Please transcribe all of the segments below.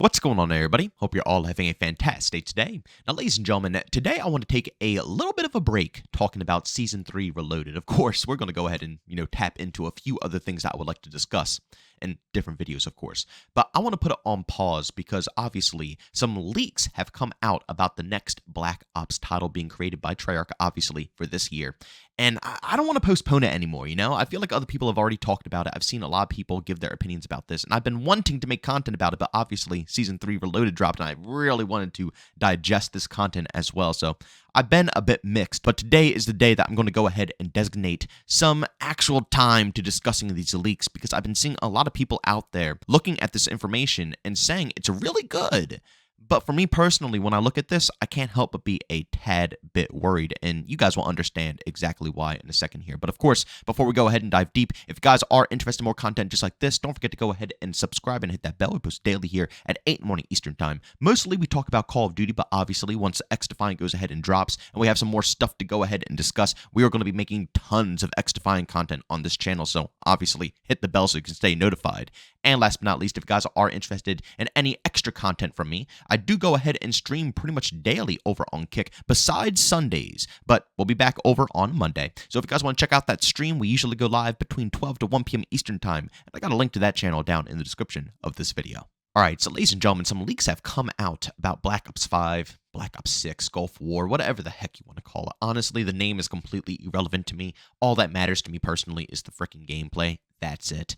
What's going on, everybody? Hope you're all having a fantastic day today. Now, ladies and gentlemen, today I want to take a little bit of a break talking about Season 3 Reloaded. Of course, we're going to go ahead and, tap into a few other things that I would like to discuss in different videos, of course. But I want to put it on pause because, obviously, some leaks have come out about the next Black Ops title being created by Treyarch, obviously, for this year. And I don't want to postpone it anymore, I feel like other people have already talked about it. I've seen a lot of people give their opinions about this, and I've been wanting to make content about it, but obviously Season 3 Reloaded dropped, and I really wanted to digest this content as well, so I've been a bit mixed, but today is the day that I'm going to go ahead and designate some actual time to discussing these leaks, because I've been seeing a lot of people out there looking at this information and saying it's really good. But for me personally, when I look at this, I can't help but be a tad bit worried, and you guys will understand exactly why in a second here. But of course, before we go ahead and dive deep, if you guys are interested in more content just like this, don't forget to go ahead and subscribe and hit that bell. We post daily here at 8 in the morning Eastern Time. Mostly we talk about Call of Duty, but obviously once XDefiant goes ahead and drops, and we have some more stuff to go ahead and discuss, we are going to be making tons of XDefiant content on this channel, so obviously hit the bell so you can stay notified. And last but not least, if you guys are interested in any extra content from me, I do go ahead and stream pretty much daily over on Kick, besides Sundays, but we'll be back over on Monday. So if you guys want to check out that stream, we usually go live between 12 to 1 p.m. Eastern Time, and I got a link to that channel down in the description of this video. Alright, so ladies and gentlemen, some leaks have come out about Black Ops 5, Black Ops 6, Gulf War, whatever the heck you want to call it. Honestly, the name is completely irrelevant to me. All that matters to me personally is the freaking gameplay. That's it.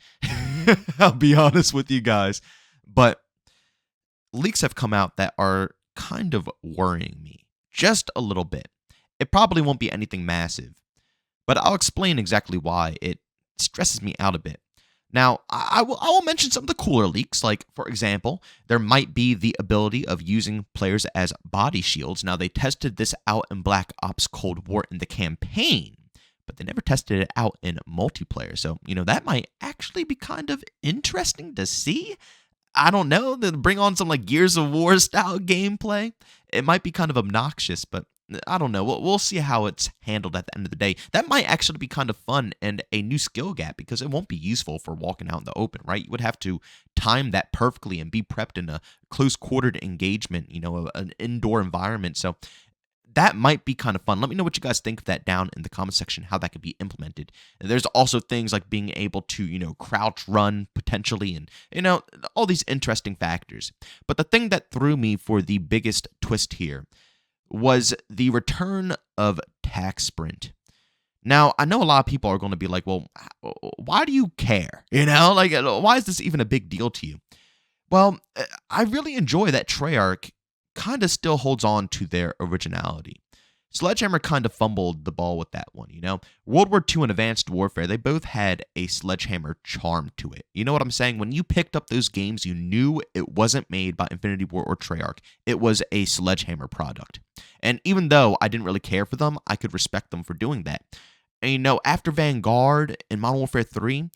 I'll be honest with you guys. But leaks have come out that are kind of worrying me. Just a little bit. It probably won't be anything massive. But I'll explain exactly why it stresses me out a bit. Now, I will mention some of the cooler leaks, like, for example, there might be the ability of using players as body shields. Now, they tested this out in Black Ops Cold War in the campaign, but they never tested it out in multiplayer. So, that might actually be kind of interesting to see. I don't know, to bring on some, like, Gears of War style gameplay. It might be kind of obnoxious, but I don't know. We'll see how it's handled at the end of the day. That might actually be kind of fun and a new skill gap, because it won't be useful for walking out in the open, right? You would have to time that perfectly and be prepped in a close-quartered engagement, an indoor environment. So that might be kind of fun. Let me know what you guys think of that down in the comment section, how that could be implemented. There's also things like being able to, crouch run potentially, and, all these interesting factors. But the thing that threw me for the biggest twist here was the return of Tac Sprint. Now, I know a lot of people are going to be like, well, why do you care? Why is this even a big deal to you? Well, I really enjoy that Treyarch kind of still holds on to their originality. Sledgehammer kind of fumbled the ball with that one, World War II and Advanced Warfare, they both had a Sledgehammer charm to it. You know what I'm saying? When you picked up those games, you knew it wasn't made by Infinity Ward or Treyarch. It was a Sledgehammer product. And even though I didn't really care for them, I could respect them for doing that. And, after Vanguard and Modern Warfare 3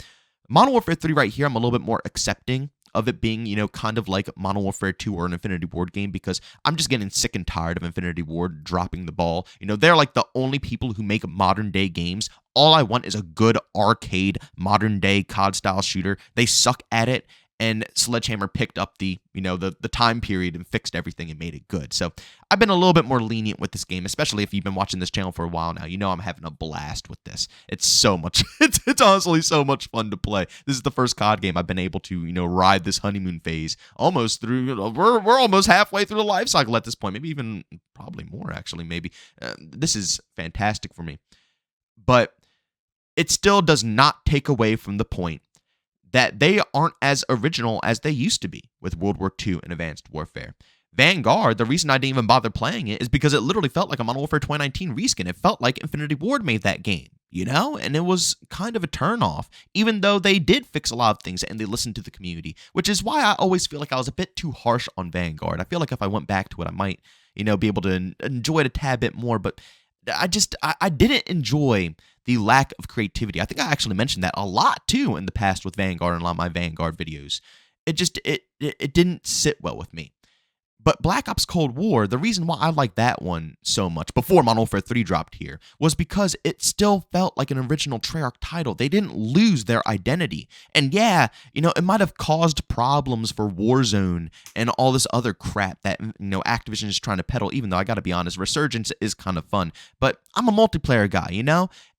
right here, I'm a little bit more accepting of it being, kind of like Modern Warfare 2 or an Infinity Ward game, because I'm just getting sick and tired of Infinity Ward dropping the ball. They're like the only people who make modern day games. All I want is a good arcade, modern day COD style shooter. They suck at it, and Sledgehammer picked up the time period and fixed everything and made it good. So I've been a little bit more lenient with this game, especially if you've been watching this channel for a while now. I'm having a blast with this. It's so much, it's honestly so much fun to play. This is the first COD game I've been able to, ride this honeymoon phase almost through. We're almost halfway through the life cycle at this point, maybe even probably more actually, maybe. This is fantastic for me. But it still does not take away from the point that they aren't as original as they used to be with World War II and Advanced Warfare. Vanguard, the reason I didn't even bother playing it is because it literally felt like a Modern Warfare 2019 reskin. It felt like Infinity Ward made that game, and it was kind of a turnoff, even though they did fix a lot of things and they listened to the community, which is why I always feel like I was a bit too harsh on Vanguard. I feel like if I went back to it, I might, be able to enjoy it a tad bit more, but I didn't enjoy the lack of creativity. I think I actually mentioned that a lot too in the past with Vanguard and a lot of my Vanguard videos. It didn't sit well with me. But Black Ops Cold War, the reason why I like that one so much before Modern Warfare 3 dropped here was because it still felt like an original Treyarch title. They didn't lose their identity. And yeah, it might have caused problems for Warzone and all this other crap that, Activision is trying to peddle, even though I gotta be honest, Resurgence is kind of fun. But I'm a multiplayer guy,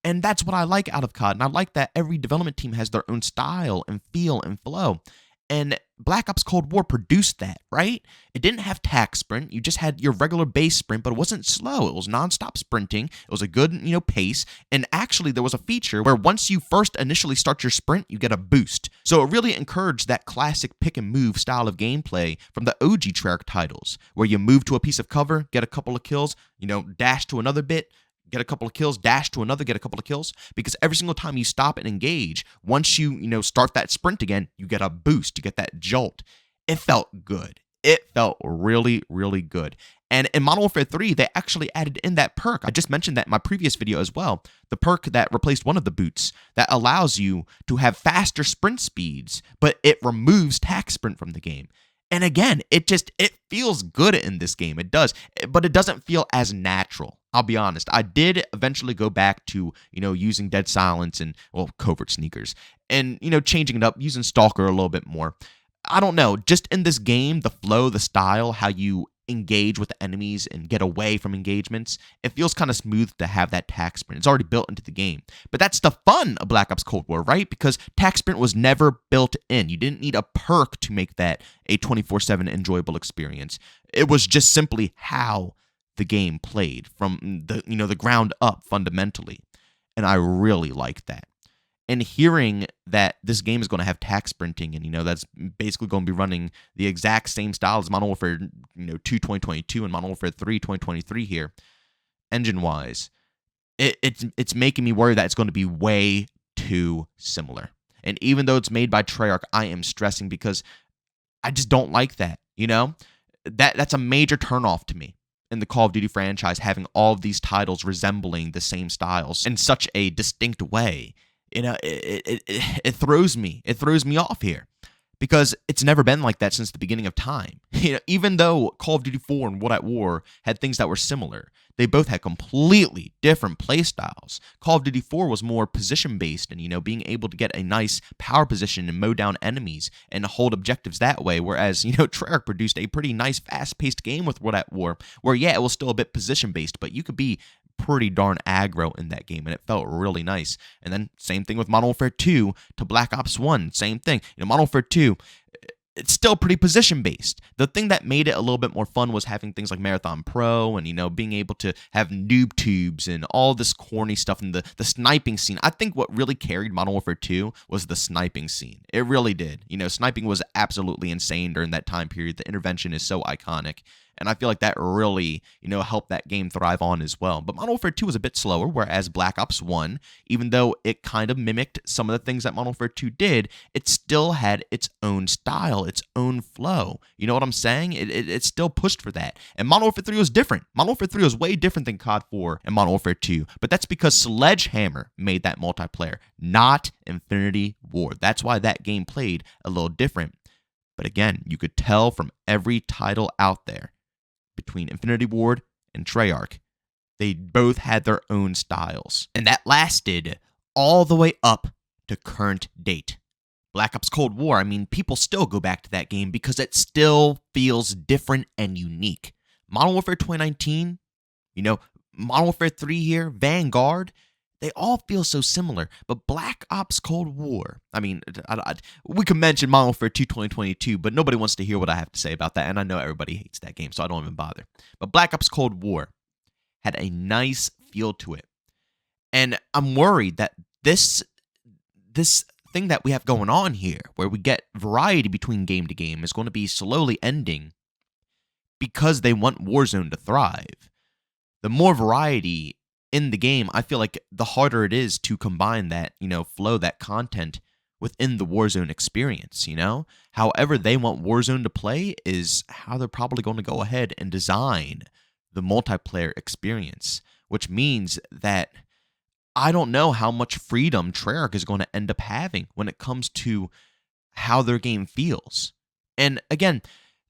And that's what I like out of COD. And I like that every development team has their own style and feel and flow. And Black Ops Cold War produced that, right? It didn't have tac sprint. You just had your regular base sprint, but it wasn't slow. It was nonstop sprinting. It was a good, pace. And actually, there was a feature where once you first initially start your sprint, you get a boost. So it really encouraged that classic pick and move style of gameplay from the OG Treyarch titles, where you move to a piece of cover, get a couple of kills, dash to another bit, get a couple of kills, dash to another, get a couple of kills, because every single time you stop and engage, once you start that sprint again, you get a boost, you get that jolt. It felt good. It felt really, really good. And in Modern Warfare 3, they actually added in that perk. I just mentioned that in my previous video as well. The perk that replaced one of the boots that allows you to have faster sprint speeds, but it removes tac sprint from the game. And again, it feels good in this game. It does, but it doesn't feel as natural. I'll be honest. I did eventually go back to, using Dead Silence and, Covert Sneakers and, changing it up, using Stalker a little bit more. I don't know. Just in this game, the flow, the style, how you engage with the enemies and get away from engagements, it feels kind of smooth to have that tac sprint. It's already built into the game. But that's the fun of Black Ops Cold War, right? Because tac sprint was never built in. You didn't need a perk to make that a 24/7 enjoyable experience. It was just simply how the game played from the ground up fundamentally. And I really liked that. And hearing that this game is going to have tac sprinting and, that's basically going to be running the exact same style as Modern Warfare 2 2022 and Modern Warfare 3 2023 here, engine-wise, it's making me worry that it's going to be way too similar. And even though it's made by Treyarch, I am stressing because I just don't like that, That's a major turnoff to me in the Call of Duty franchise, having all of these titles resembling the same styles in such a distinct way. It throws me. It throws me off here because it's never been like that since the beginning of time. Even though Call of Duty 4 and World at War had things that were similar, they both had completely different play styles. Call of Duty 4 was more position-based and, being able to get a nice power position and mow down enemies and hold objectives that way, whereas, Treyarch produced a pretty nice fast-paced game with World at War where, yeah, it was still a bit position-based, but you could be pretty darn aggro in that game, and it felt really nice. And then same thing with Modern Warfare 2 to Black Ops 1, same thing. Modern Warfare 2, it's still pretty position-based. The thing that made it a little bit more fun was having things like Marathon Pro and, being able to have noob tubes and all this corny stuff and the sniping scene. I think what really carried Modern Warfare 2 was the sniping scene. It really did. Sniping was absolutely insane during that time period. The intervention is so iconic. And I feel like that really, helped that game thrive on as well. But Modern Warfare 2 was a bit slower, whereas Black Ops 1, even though it kind of mimicked some of the things that Modern Warfare 2 did, it still had its own style, its own flow. You know what I'm saying? It still pushed for that. And Modern Warfare 3 was different. Modern Warfare 3 was way different than COD 4 and Modern Warfare 2. But that's because Sledgehammer made that multiplayer, not Infinity Ward. That's why that game played a little different. But again, you could tell from every title out there, between Infinity Ward and Treyarch, they both had their own styles. And that lasted all the way up to current date. Black Ops Cold War, people still go back to that game because it still feels different and unique. Modern Warfare 2019, Modern Warfare 3 here, Vanguard, they all feel so similar, but Black Ops Cold War, we could mention Modern Warfare 2 2022, but nobody wants to hear what I have to say about that, and I know everybody hates that game, so I don't even bother. But Black Ops Cold War had a nice feel to it, and I'm worried that this thing that we have going on here, where we get variety between game to game, is going to be slowly ending because they want Warzone to thrive. The more variety in the game, I feel like the harder it is to combine that, flow, that content within the Warzone experience, However they want Warzone to play is how they're probably going to go ahead and design the multiplayer experience, which means that I don't know how much freedom Treyarch is going to end up having when it comes to how their game feels. And again,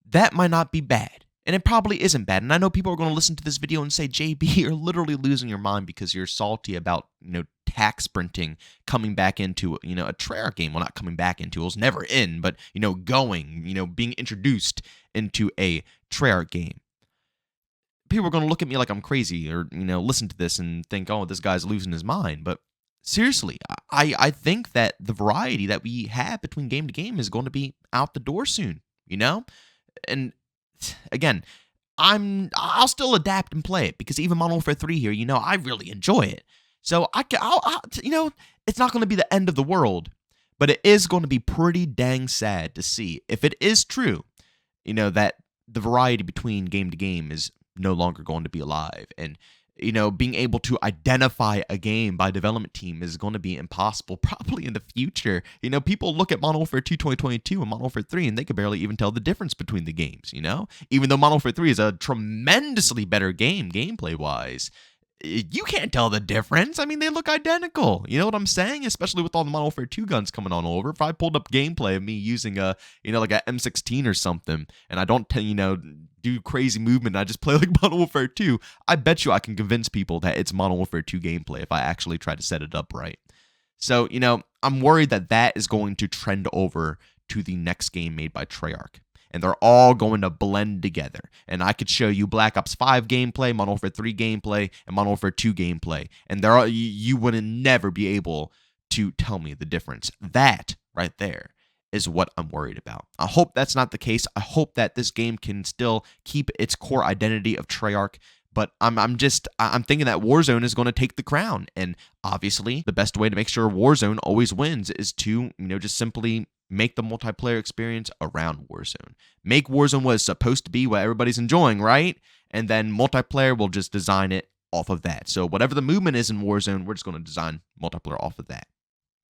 that might not be bad. And it probably isn't bad. And I know people are going to listen to this video and say, JB, you're literally losing your mind because you're salty about, tax sprinting coming back into, a Treyarch game. Well, not coming back into, it was never in, but, being introduced into a Treyarch game. People are going to look at me like I'm crazy or, listen to this and think, oh, this guy's losing his mind. But seriously, I think that the variety that we have between game to game is going to be out the door soon, And again, I'll still adapt and play it because even Modern Warfare 3 here, I really enjoy it. So it's not going to be the end of the world, but it is going to be pretty dang sad to see if it is true, that the variety between game to game is no longer going to be alive. And being able to identify a game by development team is going to be impossible probably in the future. People look at Modern Warfare 2 2022 and Modern Warfare 3 and they could barely even tell the difference between the games, Even though Modern Warfare 3 is a tremendously better game gameplay-wise, you can't tell the difference. I mean, they look identical. You know what I'm saying? Especially with all the Modern Warfare 2 guns coming on over. If I pulled up gameplay of me using a M16 or something, and I don't, do crazy movement, and I just play like Modern Warfare 2, I bet you I can convince people that it's Modern Warfare 2 gameplay if I actually try to set it up right. So, I'm worried that is going to trend over to the next game made by Treyarch. And they're all going to blend together. And I could show you Black Ops 5 gameplay, Modern Warfare 3 gameplay, and Modern Warfare 2 gameplay. And you would never be able to tell me the difference. That right there is what I'm worried about. I hope that's not the case. I hope that this game can still keep its core identity of Treyarch. But I'm thinking that Warzone is going to take the crown. And obviously, the best way to make sure Warzone always wins is to, just simply make the multiplayer experience around Warzone. Make Warzone what it's supposed to be, what everybody's enjoying, right? And then multiplayer will just design it off of that. So whatever the movement is in Warzone, we're just going to design multiplayer off of that.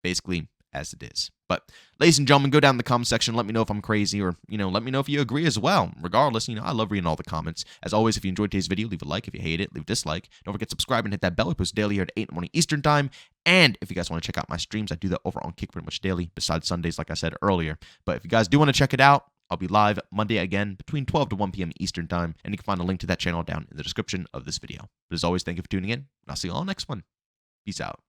Basically, as it is. But ladies and gentlemen, go down in the comment section. Let me know if I'm crazy or, let me know if you agree as well. Regardless, I love reading all the comments. As always, if you enjoyed today's video, leave a like. If you hate it, leave a dislike. Don't forget to subscribe and hit that bell. I post daily here at 8 in the morning Eastern time. And if you guys want to check out my streams, I do that over on Kick pretty much daily, besides Sundays, like I said earlier. But if you guys do want to check it out, I'll be live Monday again between 12 to 1 p.m. Eastern time. And you can find a link to that channel down in the description of this video. But as always, thank you for tuning in. And I'll see you all next one. Peace out.